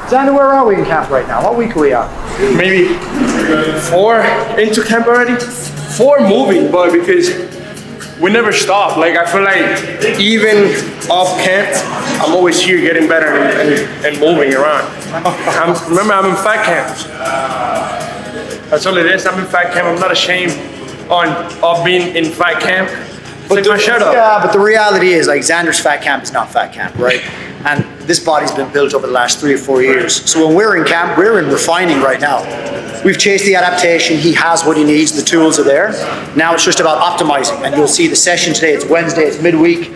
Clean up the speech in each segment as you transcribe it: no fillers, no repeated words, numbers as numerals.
Xander, where are we in camp right now? What week are we on? Maybe 4 into camp already. 4 moving, but because we never stop. Like, I feel like even off camp, I'm always here getting better and moving around. Remember, I'm in fat camp. That's all it is. I'm in fat camp. I'm not ashamed of being in fat camp. Take my shirt off. Yeah, but the reality is, like, Xander's fat camp is not fat camp, right? And this body's been built over the last 3 or 4 years. So when we're in camp, we're in refining right now. We've chased the adaptation. He has what he needs. The tools are there. Now it's just about optimizing. And you'll see the session today. It's Wednesday. It's midweek.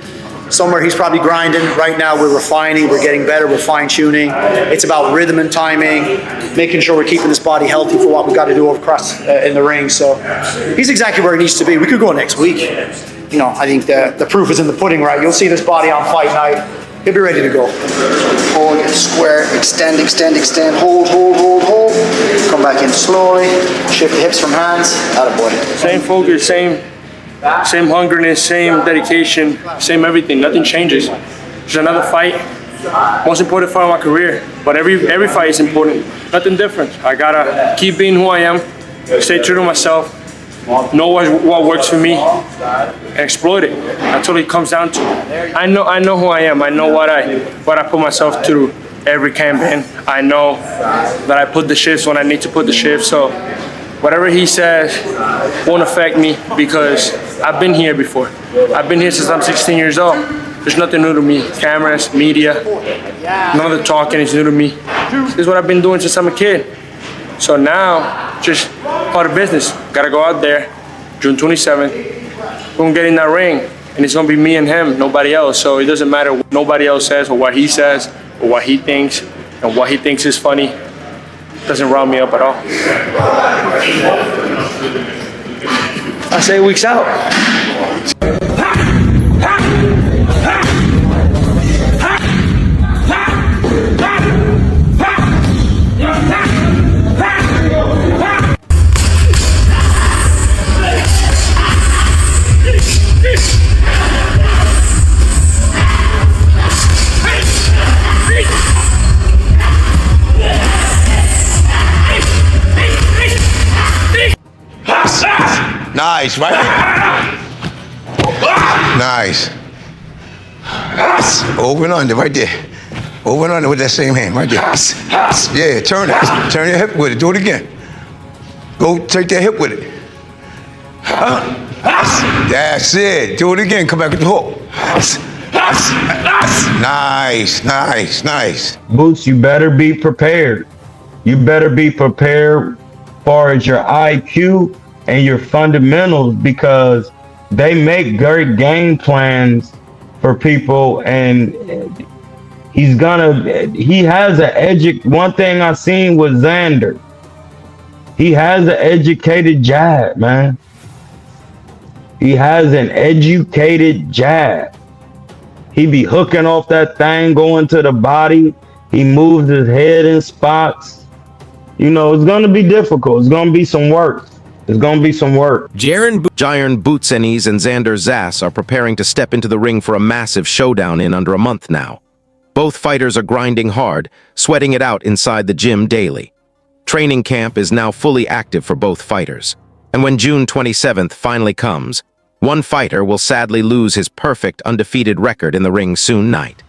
Somewhere he's probably grinding. Right now we're refining. We're getting better. We're fine-tuning. It's about rhythm and timing, making sure we're keeping this body healthy for what we've got to do across in the ring. So he's exactly where he needs to be. We could go next week. You know, I think the proof is in the pudding, right? You'll see this body on fight night. He'll be ready to go. Hold, get square, extend, extend, extend, hold, hold, hold, hold. Come back in slowly. Shift the hips from hands. Attaboy. Same focus, same hungriness, same dedication, same everything. Nothing changes. There's another fight. Most important fight of my career. But every fight is important. Nothing different. I gotta keep being who I am. Stay true to myself. Know what works for me and exploit it. That's all it comes down to. I know who I am. I know what I put myself through every campaign. I know that I put the shifts when I need to put the shifts. So whatever he says won't affect me because I've been here before. I've been here since I'm 16 years old. There's nothing new to me. Cameras, media, none of the talking is new to me. This is what I've been doing since I'm a kid. So now, just part of business. Gotta go out there, June 27th. We're gonna get in that ring, and it's gonna be me and him, nobody else. So it doesn't matter what nobody else says, or what he says, or what he thinks, and what he thinks is funny. It doesn't round me up at all. I say weeks out. Nice, right? Nice. Over and under, right there. Over and under with that same hand, right there. Yeah, turn it. Turn your hip with it. Do it again. Go take that hip with it. That's it. Do it again. Come back with the hook. Nice, nice, nice. Boots, you better be prepared. You better be prepared as far as your IQ and your fundamentals, because they make great game plans for people, and he has one thing I seen with Xander, he has an educated jab, man. He has an educated jab. He be hooking off that thing, going to the body. He moves his head in spots. You know, it's gonna be difficult. It's gonna be some work. There's going to be some work. Jaron Boots Ennis and Xander Zayas are preparing to step into the ring for a massive showdown in under a month now. Both fighters are grinding hard, sweating it out inside the gym daily. Training camp is now fully active for both fighters. And when June 27th finally comes, one fighter will sadly lose his perfect undefeated record in the ring soon night.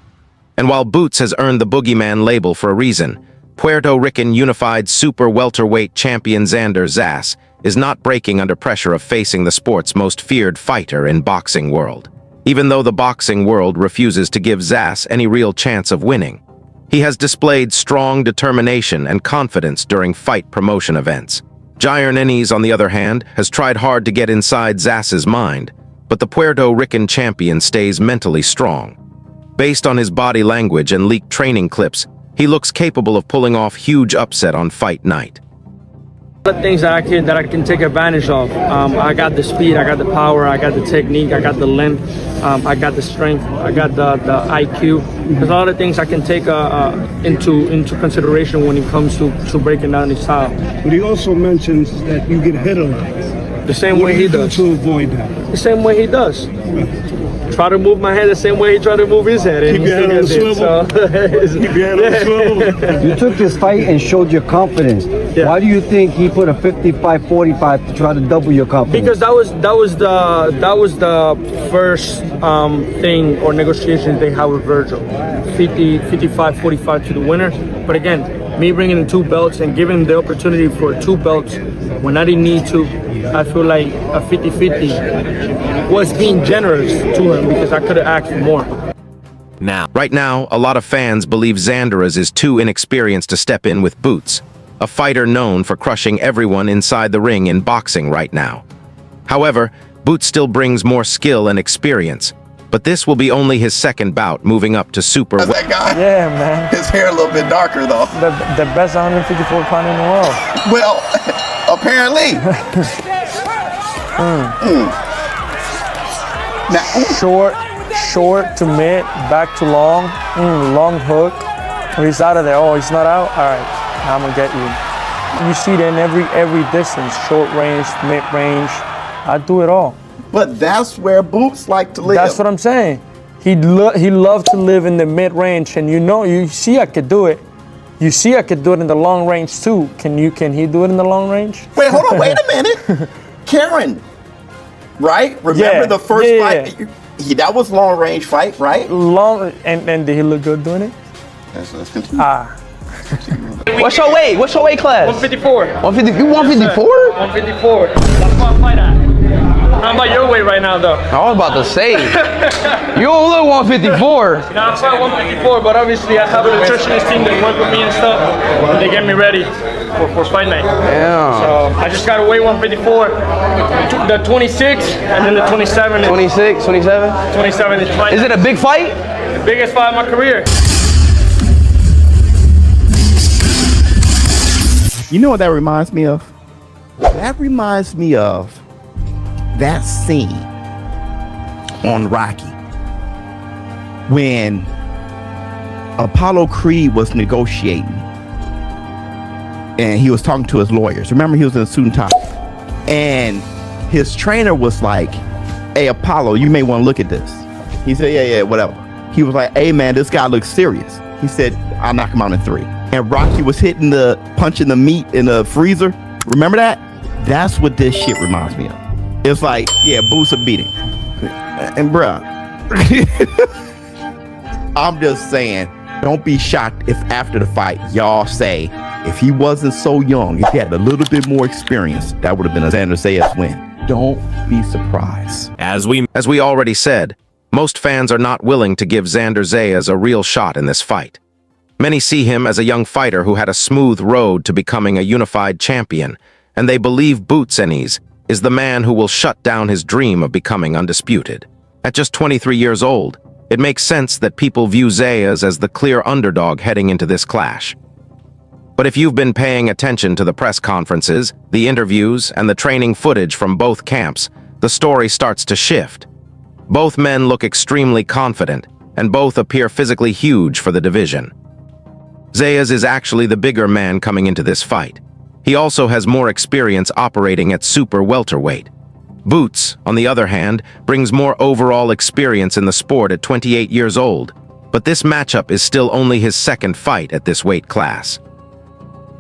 And while Boots has earned the boogeyman label for a reason, Puerto Rican unified super welterweight champion Xander Zayas is not breaking under pressure of facing the sport's most feared fighter in boxing world. Even though the boxing world refuses to give Zayas any real chance of winning, he has displayed strong determination and confidence during fight promotion events. Jaron Ennis, on the other hand, has tried hard to get inside Zayas's mind, but the Puerto Rican champion stays mentally strong. Based on his body language and leaked training clips, he looks capable of pulling off huge upset on fight night. The things that I can take advantage of. I got the speed, I got the power, I got the technique, I got the length, I got the strength, I got the IQ. There's a lot of things I can take into consideration when it comes to breaking down his style. But he also mentions that you get hit a lot. the same way he does. To avoid that. The same way he does. Try to move my head the same way he tried to move his head. Keep your head on the swivel. Keep your head on the swivel. You took this fight and showed your confidence. Yeah. Why do you think he put a 55-45 to try to double your confidence? Because that was the first thing or negotiation they had with Virgil. 55-45 to the winner. But again, me bringing in 2 belts and giving him the opportunity for 2 belts when I didn't need to, I feel like a 50-50 was being generous to him because I could have asked for more. Right now, a lot of fans believe Xander is too inexperienced to step in with Boots, a fighter known for crushing everyone inside the ring in boxing right now. However, Boots still brings more skill and experience, but this will be only his second bout moving up to super. That guy. Yeah, man. His hair a little bit darker though. The best 154 pounder in the world. Well, apparently. Now, Short to mid, back to long, long hook. When he's out of there, oh, he's not out? All right, I'm gonna get you. You see that in every distance, short range, mid range. I do it all. but that's where Boots like to live. That's what I'm saying. He loved to live in the mid range, and you see I could do it. You see I could do it in the long range too. Can he do it in the long range? Wait, hold on, wait a minute. Karen, right? Remember the first fight? That was long range fight, right? Long, and did he look good doing it? Let's continue. What's your weight? What's your weight class? 154. 150. You 154? 154. That's my fight at. How about your weight right now, though? I was about to say. You don't look 154. Now I'm fighting 154, but obviously I have a nutritionist team that work with me and stuff, and they get me ready for fight night. Yeah. So I just gotta weigh 154, the 26, and then the 27. 26, 27? 27 is fight. Is it a big fight? The biggest fight of my career. You know what that reminds me of? That reminds me of that scene on Rocky when Apollo Creed was negotiating and he was talking to his lawyers. Remember, he was in a suit and tie, and his trainer was like, "Hey, Apollo, you may want to look at this." He said, yeah, whatever. He was like, "Hey, man, this guy looks serious." He said, "I'll knock him out in 3. And Rocky was punching the meat in the freezer. Remember that? That's what this shit reminds me of. It's like, yeah, Boots a beating. And bruh, I'm just saying, don't be shocked if after the fight, y'all say, if he wasn't so young, if he had a little bit more experience, that would have been a Xander Zayas win. Don't be surprised. As we already said, most fans are not willing to give Xander Zayas a real shot in this fight. Many see him as a young fighter who had a smooth road to becoming a unified champion, and they believe Boots Ennis is the man who will shut down his dream of becoming undisputed. At just 23 years old, it makes sense that people view Zayas as the clear underdog heading into this clash. But if you've been paying attention to the press conferences, the interviews, and the training footage from both camps, the story starts to shift. Both men look extremely confident, and both appear physically huge for the division. Zayas is actually the bigger man coming into this fight. He also has more experience operating at super welterweight. Boots, on the other hand, brings more overall experience in the sport at 28 years old, but this matchup is still only his second fight at this weight class.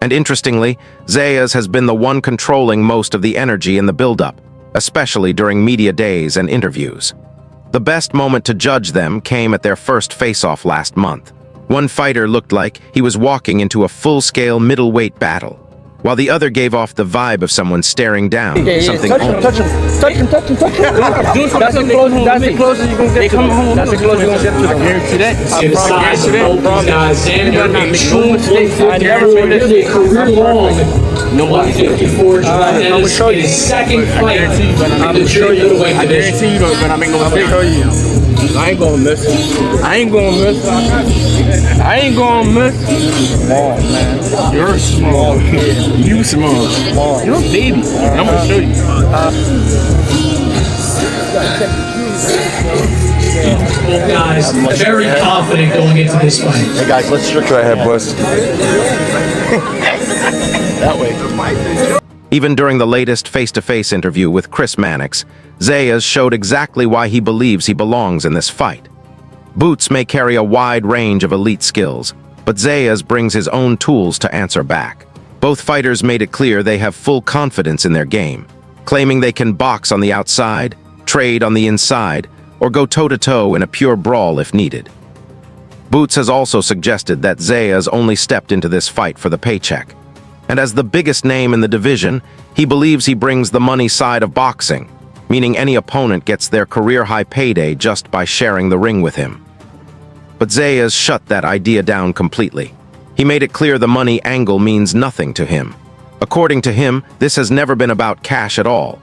And interestingly, Zayas has been the one controlling most of the energy in the build-up, especially during media days and interviews. The best moment to judge them came at their first face-off last month. One fighter looked like he was walking into a full-scale middleweight battle, while the other gave off the vibe of someone staring down. Touch him. That's the closest you can get to them. That's the closest you can get to them. I guarantee that. I never made this career long. No 154 I'm gonna show you. Second fight. I'm gonna show you. I guarantee you don't, but I make no mistake. I ain't gonna miss. I ain't gonna miss. Come on, man. You're a small kid. You small. You're a baby. I'm gonna show you. Both guys very confident going into this fight. Hey guys, let's structure our head, boys. That way. Even during the latest face-to-face interview with Chris Mannix, Zayas showed exactly why he believes he belongs in this fight. Boots may carry a wide range of elite skills, but Zayas brings his own tools to answer back. Both fighters made it clear they have full confidence in their game, claiming they can box on the outside, trade on the inside, or go toe-to-toe in a pure brawl if needed. Boots has also suggested that Zayas only stepped into this fight for the paycheck. And as the biggest name in the division, he believes he brings the money side of boxing, meaning any opponent gets their career-high payday just by sharing the ring with him. But Zayas shut that idea down completely. He made it clear the money angle means nothing to him. According to him, this has never been about cash at all.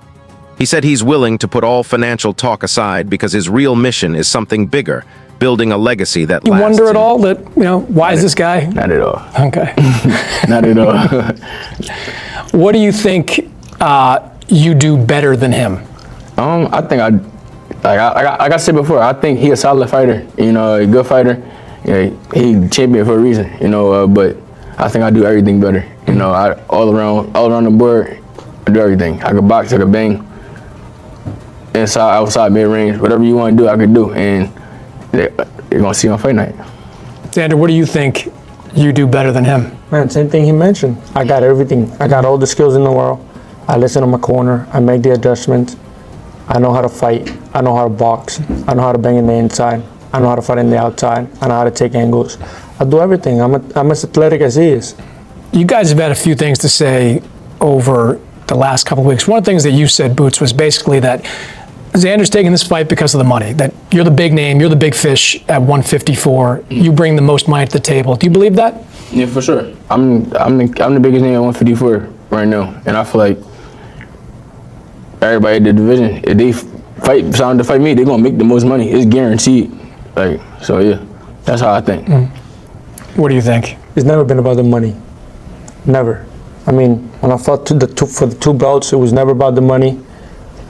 He said he's willing to put all financial talk aside because his real mission is something bigger, building a legacy that lasts. You wonder at all that, why is this guy? Not at all. Okay. Not at all. What do you think you do better than him? I think like I said before, I think he's a solid fighter, a good fighter. Yeah, he champion for a reason, but I think I do everything better. All around the board, I do everything. I can box, I can bang, inside, outside, mid-range, whatever you want to do, I can do, and you're gonna see on fight night. Xander, what do you think you do better than him? Man, same thing he mentioned. I got everything. I got all the skills in the world. I listen to my corner. I make the adjustments. I know how to fight. I know how to box. I know how to bang in the inside. I know how to fight in the outside. I know how to take angles. I do everything. I'm as athletic as he is. You guys have had a few things to say over the last couple of weeks. One of the things that you said, Boots, was basically that Xander's taking this fight because of the money, that you're the big name, you're the big fish at 154, you bring the most money to the table. Do you believe that? Yeah, for sure. I'm the biggest name at 154 right now, and I feel like everybody in the division, if they sound to fight me, they're gonna make the most money. It's guaranteed. So yeah, that's how I think. What do you think? It's never been about the money. Never. I mean, when I fought for the two belts, it was never about the money.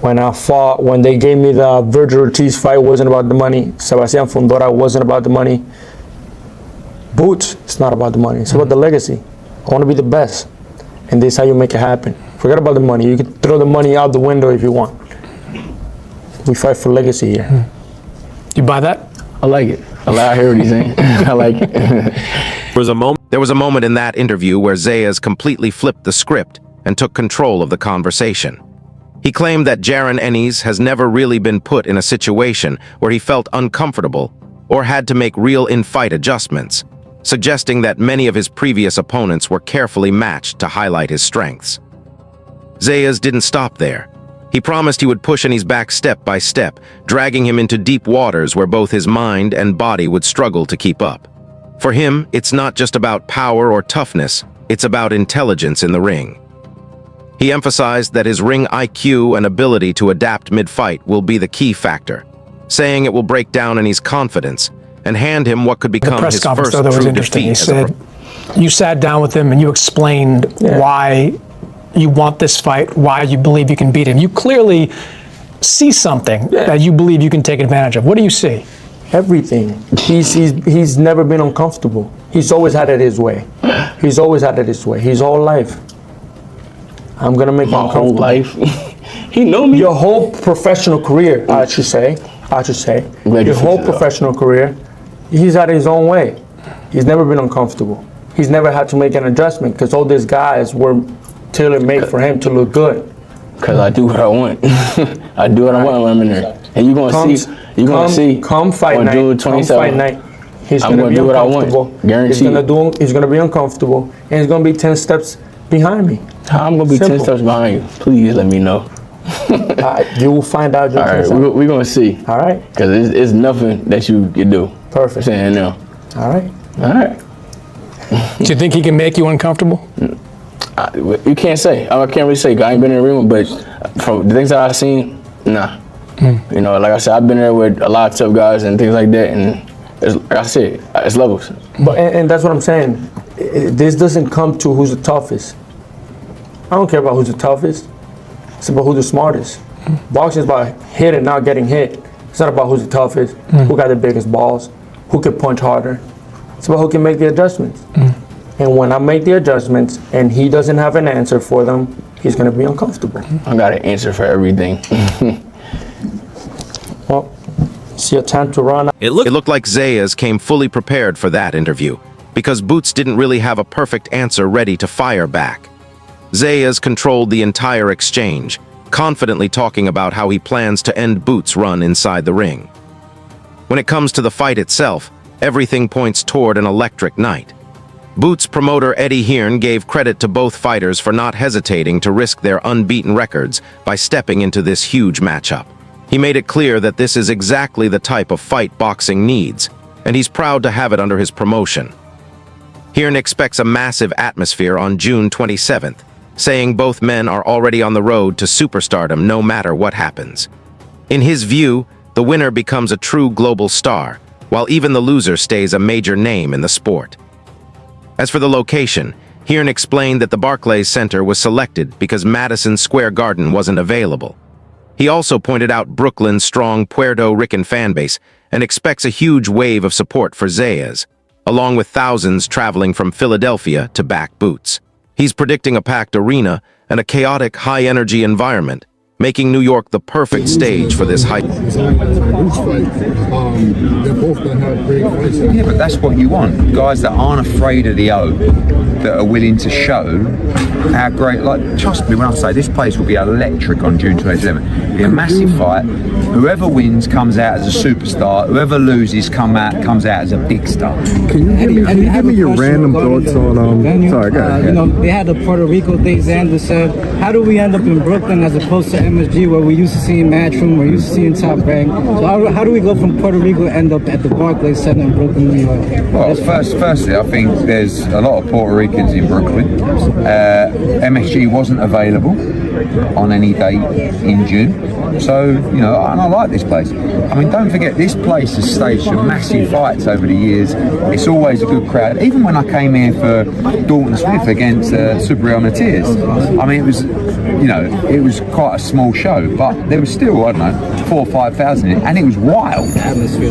When they gave me the Virgil Ortiz fight, it wasn't about the money. Sebastian Fundora wasn't about the money. Boots, it's not about the money. It's about the legacy. I want to be the best. And this is how you make it happen. Forget about the money. You can throw the money out the window if you want. We fight for legacy here. You buy that? I like it. I hear what he's saying. I like it. There was a moment in that interview where Zayas completely flipped the script and took control of the conversation. He claimed that Jaron Ennis has never really been put in a situation where he felt uncomfortable or had to make real in-fight adjustments, suggesting that many of his previous opponents were carefully matched to highlight his strengths. Zayas didn't stop there. He promised he would push Ennis back step by step, dragging him into deep waters where both his mind and body would struggle to keep up. For him, it's not just about power or toughness, it's about intelligence in the ring. He emphasized that his ring IQ and ability to adapt mid-fight will be the key factor, saying it will break down Ennis' confidence and hand him what could become his first true defeat. He said, you sat down with him and you explained why you want this fight, why you believe you can beat him. You clearly see something that you believe you can take advantage of. What do you see? Everything. He's never been uncomfortable. He's always had it his way. He's always had it his way. His whole life. I'm gonna make him uncomfortable. Whole life. He know me. Your whole professional career, I should say. Your whole professional career, he's had his own way. He's never been uncomfortable. He's never had to make an adjustment because all these guys were tailor-made for him to look good. Because I do what I want. I do what I want when I'm in there. And you're gonna see. Come fight on night. June 27th. Come fight night. He's I'm gonna be do what I uncomfortable. want. Guaranteed. He's gonna be uncomfortable, and he's gonna be 10 steps behind me. I'm gonna be Simple. 10 steps behind you. Please let me know. You will find out. All right, we're gonna see. All right. Because it's nothing that you can do. Perfect. Saying now. All right. All right. Do you think he can make you uncomfortable? You can't say. I can't really say. I ain't been in the ring, but from the things that I've seen, nah. You know, like I said, I've been there with a lot of tough guys and things like that, and it's, like I said, it's levels. But and that's what I'm saying. This doesn't come to who's the toughest. I don't care about who's the toughest. It's about who's the smartest. Boxing is about hitting, not getting hit. It's not about who's the toughest, who got the biggest balls, who can punch harder. It's about who can make the adjustments. And when I make the adjustments and he doesn't have an answer for them, he's going to be uncomfortable. I got an answer for everything. Well, it's your time to run. It looked like Zayas came fully prepared for that interview, because Boots didn't really have a perfect answer ready to fire back. Zayas controlled the entire exchange, confidently talking about how he plans to end Boots' run inside the ring. When it comes to the fight itself, everything points toward an electric night. Boots promoter Eddie Hearn gave credit to both fighters for not hesitating to risk their unbeaten records by stepping into this huge matchup. He made it clear that this is exactly the type of fight boxing needs, and he's proud to have it under his promotion. Hearn expects a massive atmosphere on June 27th, saying both men are already on the road to superstardom no matter what happens. In his view, the winner becomes a true global star, while even the loser stays a major name in the sport. As for the location, Hearn explained that the Barclays Center was selected because Madison Square Garden wasn't available. He also pointed out Brooklyn's strong Puerto Rican fanbase and expects a huge wave of support for Zayas, along with thousands traveling from Philadelphia to back Boots. He's predicting a packed arena and a chaotic, high-energy environment, making New York the perfect stage for this hype. Yeah, but that's what you want. Guys that aren't afraid of the O, that are willing to show how great, like, trust me when I say this place will be electric on June 27th. It'll be a massive fight. Whoever wins comes out as a superstar. Whoever loses comes out as a big star. Can you give me your random thoughts on, sorry, go ahead. You know, they had the Puerto Rico thing. Xander said, how do we end up in Brooklyn as opposed to MSG, where we used to see Matchroom, we're used to seeing Top Rank? So how do we go from Puerto Rico and end up at the Barclays Center in Brooklyn, New York? Well, firstly, I think there's a lot of Puerto Ricans in Brooklyn. MSG wasn't available on any date in June. So, you know, and I like this place. I mean, don't forget, this place has staged some massive fights over the years. It's always a good crowd. Even when I came here for Dalton Smith against Subriel Matias, I mean, it was, you know, it was quite a small show, but there was still, I don't know, 4,000 or 5,000 in it, and it was wild. Do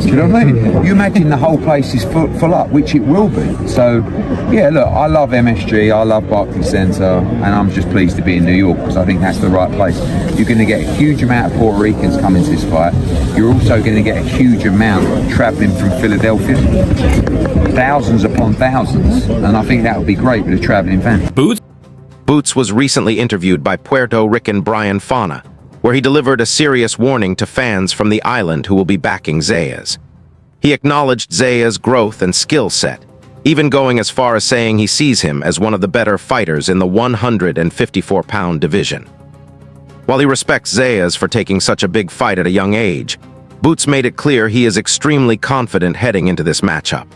you know what I mean? You imagine the whole place is full up, which it will be. So, yeah, look, I love MSG, I love Barclays Center, and I'm just pleased to be in New York because I think that's the right place. You're going to get a huge amount of Puerto Ricans coming to this fight. You're also going to get a huge amount traveling from Philadelphia, thousands upon thousands, and I think that would be great with a traveling fan. Boots was recently interviewed by Puerto Rican Brian Fauna, where he delivered a serious warning to fans from the island who will be backing Zayas. He acknowledged Zayas' growth and skill set, even going as far as saying he sees him as one of the better fighters in the 154-pound division. While he respects Zayas for taking such a big fight at a young age, Boots made it clear he is extremely confident heading into this matchup.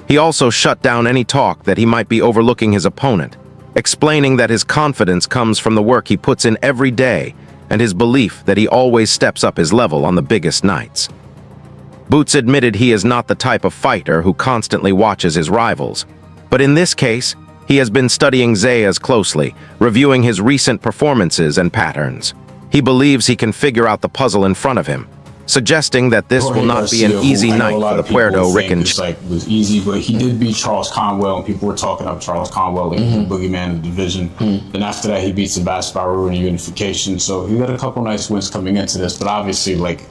He also shut down any talk that he might be overlooking his opponent, explaining that his confidence comes from the work he puts in every day and his belief that he always steps up his level on the biggest nights. Boots admitted he is not the type of fighter who constantly watches his rivals, but in this case, he has been studying Zayas closely, reviewing his recent performances and patterns. He believes he can figure out the puzzle in front of him, suggesting that this will not be an easy night for the Puerto Rican. It was easy, but he did beat Charles Conwell, and people were talking up Charles Conwell, like the boogeyman of the division. Then after that, he beat Sebastian Baru in unification. So he got a couple nice wins coming into this, but obviously, like,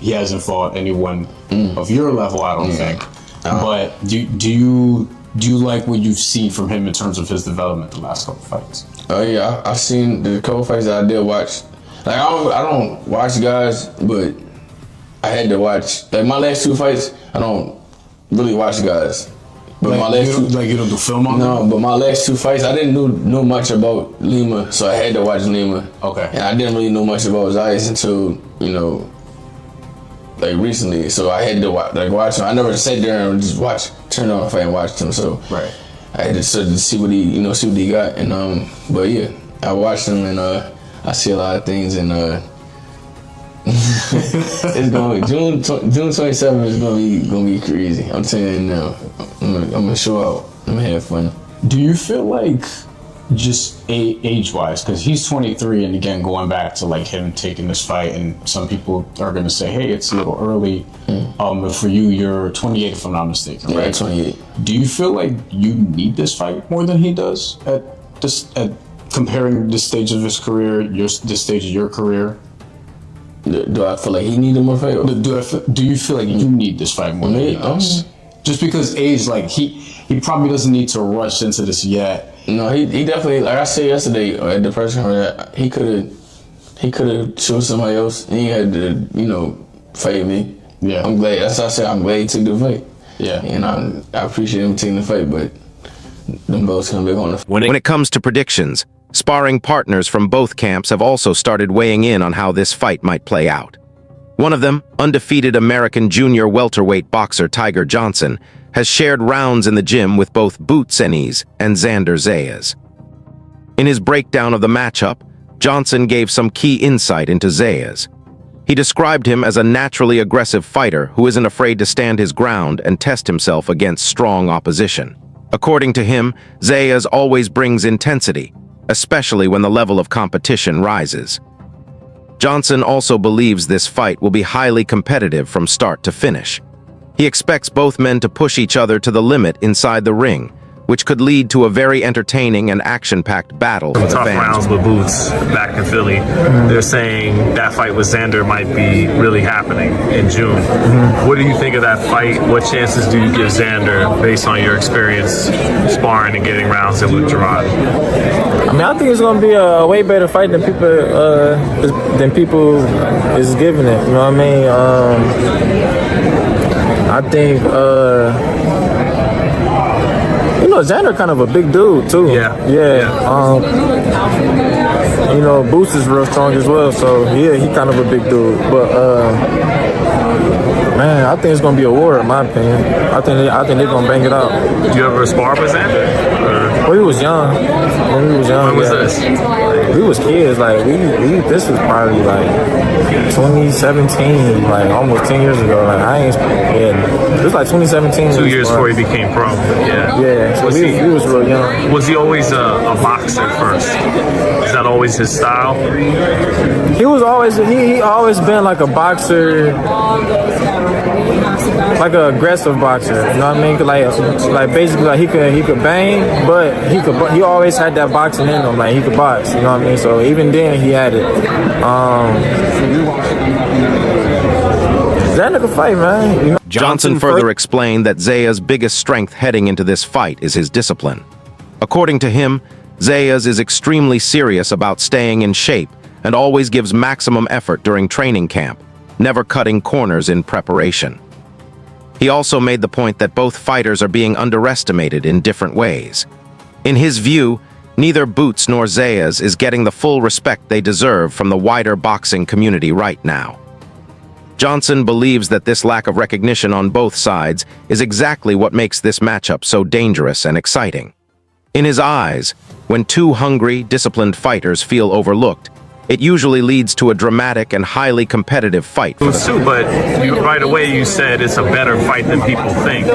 he hasn't fought anyone of your level, I don't think. But do you like what you've seen from him in terms of his development the last couple fights? Oh yeah, I've seen the couple fights that I did watch. Like I don't watch guys, but I had to watch. Like my last two fights, I don't really watch guys. But like, my last you don't do film on them? No, but my last two fights, I didn't know much about Lima, so I had to watch Lima. Okay. And I didn't really know much about Zayas until, you know, like recently. So I had to watch him. I never sat there and just turn on a fight and watched him. So right. I had to sort of see what he got. And but yeah, I watched him and I see a lot of things and it's going June 27th is gonna be crazy. I'm telling you now. I'm gonna show out. I'm gonna have fun. Do you feel like just age-wise, because he's 23, and again going back to like him taking this fight, and some people are gonna say, hey, it's a little early. But for you, you're 28 if I'm not mistaken, right? Yeah, 28. Do you feel like you need this fight more than he does at comparing this stage of his career, this stage of your career, do I feel like he needed more fight? Do you feel like you need this fight more than he does? Just because age, like he probably doesn't need to rush into this yet. No, he definitely, like I said yesterday at the press conference, he could have chose somebody else, and he had to, fight me. Yeah, I'm glad. That's why I said I'm glad he took the fight. Yeah, and I appreciate him taking the fight, but them belts come back on the. When it comes to predictions, sparring partners from both camps have also started weighing in on how this fight might play out. One of them, undefeated American junior welterweight boxer Tiger Johnson, has shared rounds in the gym with both Boots Ennis and Xander Zayas. In his breakdown of the matchup, Johnson gave some key insight into Zayas. He described him as a naturally aggressive fighter who isn't afraid to stand his ground and test himself against strong opposition. According to him, Zayas always brings intensity, especially when the level of competition rises. Johnson also believes this fight will be highly competitive from start to finish. He expects both men to push each other to the limit inside the ring, which could lead to a very entertaining and action-packed battle for the tough fans. rounds with Boots back in Philly. They're saying that fight with Xander might be really happening in June. What do you think of that fight? What chances do you give Xander based on your experience sparring and getting rounds in with Jaron? I mean, I think it's going to be a way better fight than people is giving it. You know what I mean? I think, Xander kind of a big dude too. Yeah. Boots is real strong as well, so yeah, he kind of a big dude. But man, I think it's gonna be a war, in my opinion. I think they're gonna bang it out. Did you ever spar with Xander? Well, he was young. When was this? We was kids. Like this was probably like 2017, like almost 10 years ago. Like it was like 2017. 2 years before he became pro. Yeah. So he was real young. Was he always a boxer first? Is that always his style? He was always he always been like a boxer, like an aggressive boxer. You know what I mean? Like basically like he could bang, but he always had that boxing in him. Like he could box. You know what I mean? So even then he had it. Xander could fight, man. Johnson further explained that Zayas' biggest strength heading into this fight is his discipline. According to him, Zayas is extremely serious about staying in shape and always gives maximum effort during training camp, never cutting corners in preparation. He also made the point that both fighters are being underestimated in different ways. In his view, neither Boots nor Zayas is getting the full respect they deserve from the wider boxing community right now. Johnson believes that this lack of recognition on both sides is exactly what makes this matchup so dangerous and exciting. In his eyes, when two hungry, disciplined fighters feel overlooked, it usually leads to a dramatic and highly competitive fight. But right away you said it's a better fight than people think.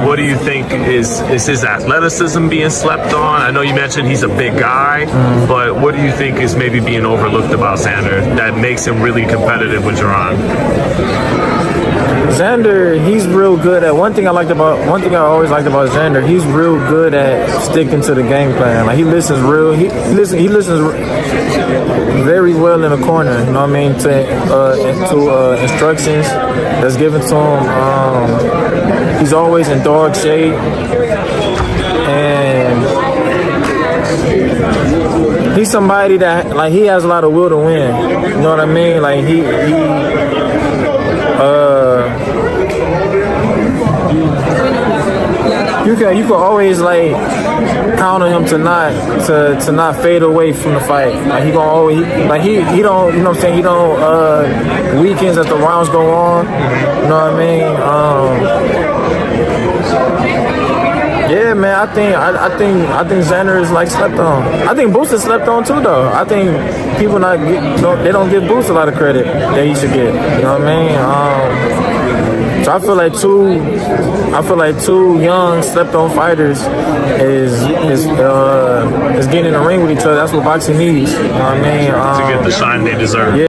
What do you think is his athleticism being slept on? I know you mentioned he's a big guy, but what do you think is maybe being overlooked about Xander that makes him really competitive with Jaron? Xander, he's real good at one thing I always liked about Xander. He's real good at sticking to the game plan. Like he listens very well in the corner. You know what I mean? To instructions that's given to him. He's always in dog shape, and he's somebody that like he has a lot of will to win. You know what I mean? Like you can always like count on him to not fade away from the fight. Like he gonna always he don't, you know what I'm saying, he don't weekends as the rounds go on. You know what I mean? Yeah, man. I think Xander is like slept on. I think Boots is slept on too, though. I think people they don't give Boots a lot of credit that he should get. You know what I mean? So I feel like two young slept on fighters is getting in the ring with each other. That's what boxing needs. You know what I mean? To get the shine they deserve. Yeah.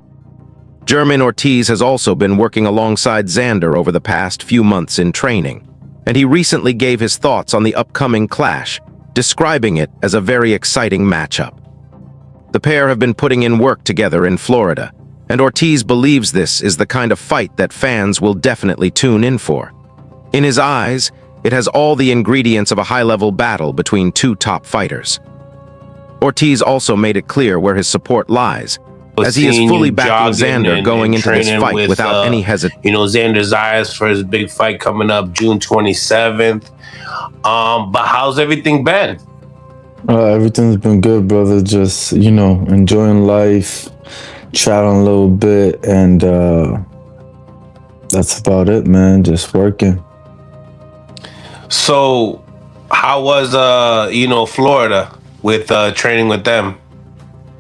Jaron Ortiz has also been working alongside Xander over the past few months in training, and he recently gave his thoughts on the upcoming clash, describing it as a very exciting matchup. The pair have been putting in work together in Florida, and Ortiz believes this is the kind of fight that fans will definitely tune in for. In his eyes, it has all the ingredients of a high-level battle between two top fighters. Ortiz also made it clear where his support lies, as he is fully backing Xander going into this fight without any hesitation. You know, Xander Zayas for his big fight coming up June 27th. But how's everything been? Everything's been good, brother. Just, you know, enjoying life, traveling a little bit, and that's about it, man. Just working. So, how was Florida with training with them?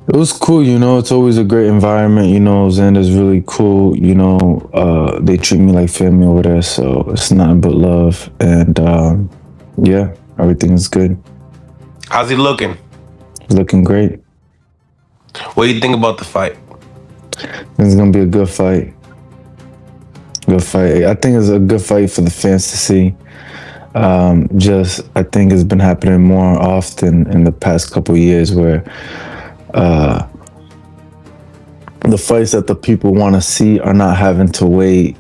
It was cool, you know. It's always a great environment, you know. Xander's really cool, you know. They treat me like family over there, so it's nothing but love. And yeah, everything's good. How's he looking? He's looking great. What do you think about the fight? It's gonna be a good fight. Good fight. I think it's a good fight for the fans to see. I think it's been happening more often in the past couple of years where the fights that the people want to see are not having to wait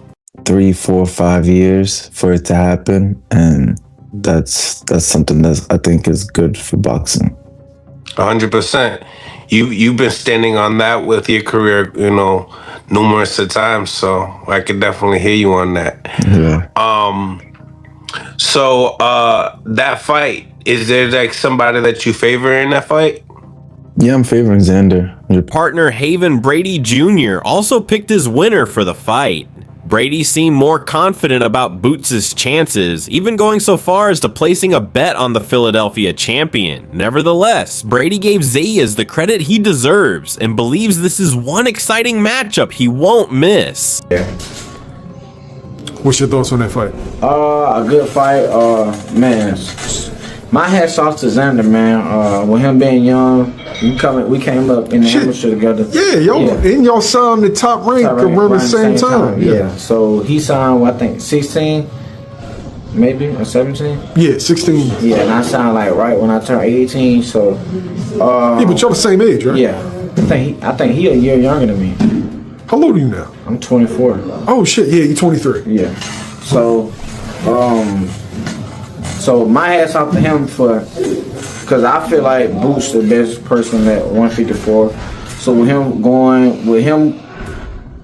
3, 4, 5 years for it to happen, and that's something that I think is good for boxing. 100%. You've been standing on that with your career, you know, numerous of times, so I can definitely hear you on that. Yeah. So that fight, is there like somebody that you favor in that fight? Yeah, I'm favoring Xander. Partner Haven Brady Jr. also picked his winner for the fight. Brady seemed more confident about Boots' chances, even going so far as to placing a bet on the Philadelphia champion. Nevertheless, Brady gave Zayas the credit he deserves and believes this is one exciting matchup he won't miss. What's your thoughts on that fight? A good fight. Man, my hat's off to Xander, man. With him being young, we came up in the amateur together. And y'all signed the top rank around the same time. Yeah, so he signed, I think, 16, maybe, or 17? Yeah, 16. Yeah, and I signed like right when I turned 18, so... yeah, but y'all the same age, right? Yeah. I think he a year younger than me. How old are you now? I'm 24. Oh, shit, yeah, you're 23. Yeah. So, so my hat's off to him because I feel like Boots the best person at 154. So with him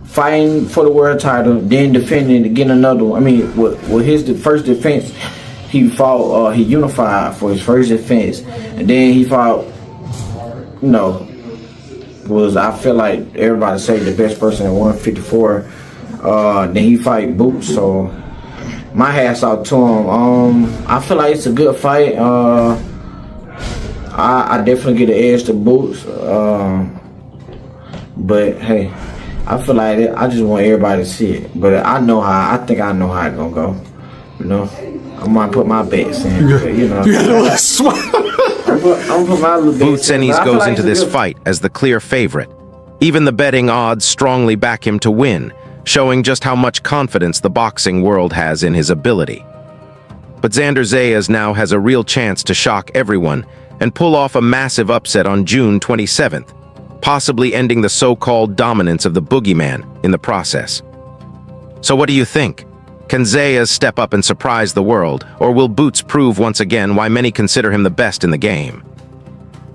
fighting for the world title, then defending to get another one. I mean, with his first defense, he fought, he unified for his first defense, and then he fought, you know, I feel like everybody say the best person at 154. Then he fight Boots, so my hat's off to him. I feel like it's a good fight. I definitely get the edge to Boots. But hey, I feel like I just want everybody to see it. But I think I know how it's gonna go. You know, I might put my bets in. But, you know, I'm put my little bets in. Boots Ennis goes into this fight as the clear favorite. Even the betting odds strongly back him to win, showing just how much confidence the boxing world has in his ability. But Xander Zayas now has a real chance to shock everyone and pull off a massive upset on June 27th, possibly ending the so-called dominance of the boogeyman in the process. So what do you think? Can Zayas step up and surprise the world, or will Boots prove once again why many consider him the best in the game?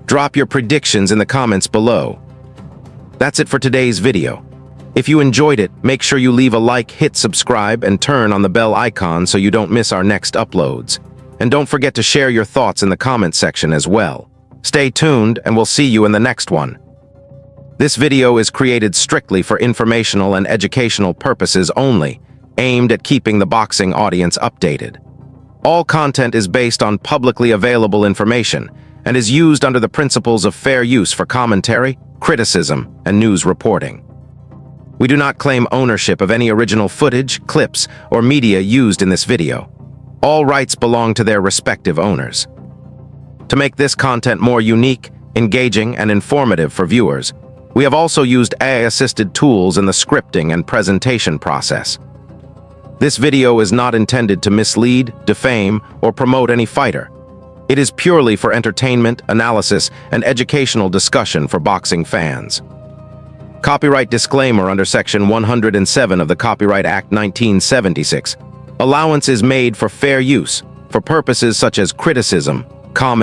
Drop your predictions in the comments below. That's it for today's video. If you enjoyed it, make sure you leave a like, hit subscribe, and turn on the bell icon so you don't miss our next uploads. And don't forget to share your thoughts in the comment section as well. Stay tuned, and we'll see you in the next one. This video is created strictly for informational and educational purposes only, aimed at keeping the boxing audience updated. All content is based on publicly available information and is used under the principles of fair use for commentary, criticism, and news reporting. We do not claim ownership of any original footage, clips, or media used in this video. All rights belong to their respective owners. To make this content more unique, engaging, and informative for viewers, we have also used AI-assisted tools in the scripting and presentation process. This video is not intended to mislead, defame, or promote any fighter. It is purely for entertainment, analysis, and educational discussion for boxing fans. Copyright disclaimer under Section 107 of the Copyright Act 1976. Allowance is made for fair use, for purposes such as criticism, comment,